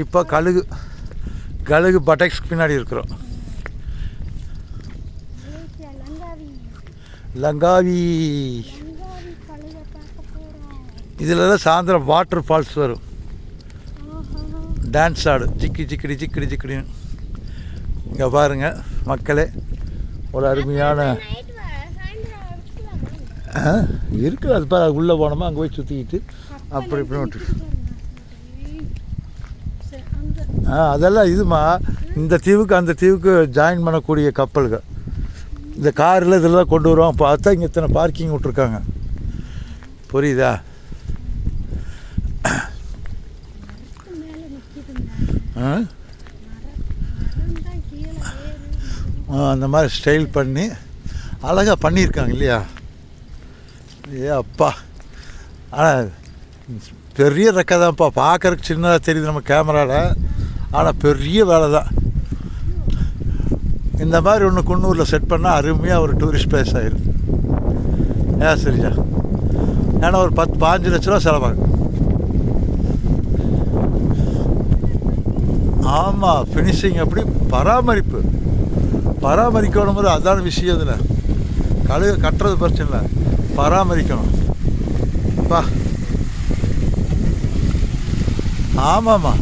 இப்போ கழுகு பட்டக்ஸ்க்கு பின்னாடி இருக்கிறோம். லங்காவி இதில் சாயந்தரம் வாட்டர் ஃபால்ஸ் வரும். டான்ஸ் ஆடு ஜிக்கிடி ஜிக்கிடின்னு. இங்கே பாருங்கள் மக்களே, ஒரு அருமையான இருக்குது. அது பாரு, உள்ளே போனோமா அங்கே போய் சுற்றிக்கிட்டு அப்படி இப்படி விட்டு அதெல்லாம் இதுமா இந்த தீவுக்கு அந்த தீவுக்கு ஜாயின் பண்ணக்கூடிய கப்பல்கள். இந்த காரில் இதெல்லாம் கொண்டு வருவோம். பார்த்தா இங்கே இத்தனை பார்க்கிங் விட்ருக்காங்க. புரியுதா? அந்த மாதிரி ஸ்டைல் பண்ணி அழகாக பண்ணியிருக்காங்க இல்லையா? ஏ அப்பா, ஆனால் பெரிய ரெக்கை தான்ப்பா. பார்க்குறதுக்கு சின்னதாக தெரியுது நம்ம கேமராவில், ஆனால் பெரிய வேலை தான். இந்த மாதிரி ஒன்று குன்னூரில் செட் பண்ணால் அருமையாக ஒரு டூரிஸ்ட் பிளேஸ் ஆகிடும். ஏன் சரிஜா? ஏன்னா ஒரு 10-15 லட்ச ரூபா செலவாகும். ஆமாம், ஃபினிஷிங் எப்படி பராமரிக்கணும் போது அதான விஷயம். இதில் கழுகு கட்டுறது பிரச்சனை இல்லை, பராமரிக்கணும் பா. ஆமாம்மா,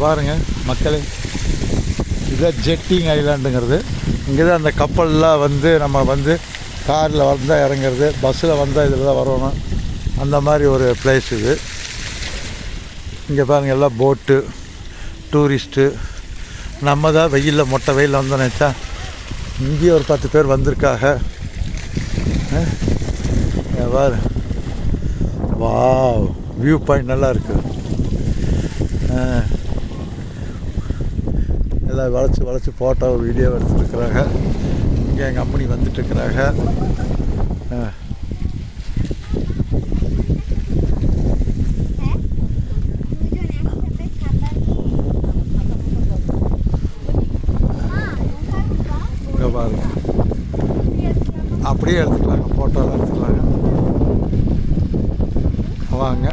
பாருங்கள் மக்களே, இதுதான் ஜெட்டிங் ஐலாண்டுங்கிறது. இங்கே தான் அந்த கப்பல்லாம் வந்து நம்ம வந்து காரில் வந்தால் இறங்குறது, பஸ்ஸில் வந்தால் இதில் தான் வரணும். அந்த மாதிரி ஒரு பிளேஸ் இது. இங்கே பாருங்கள், எல்லாம் போட்டு டூரிஸ்ட்டு. நம்ம தான் வெயிலில் மொட்டை வெயிலில் வந்தோம் நினச்சா, இங்கேயே ஒரு 10 பேர் வந்திருக்காங்க. பாரு, வாவ், வியூ பாயிண்ட் நல்லா இருக்குது. எல்லாம் வளைச்சி ஃபோட்டோ வீடியோ எடுத்துருக்குறாங்க. இங்கே எங்கள் அம்மனி வந்துட்டுருக்குறாங்க. இங்கே பாருங்க, அப்படியே எடுத்துக்கலாங்க, ஃபோட்டோலாம் எடுத்துக்கலாங்க. வாங்க.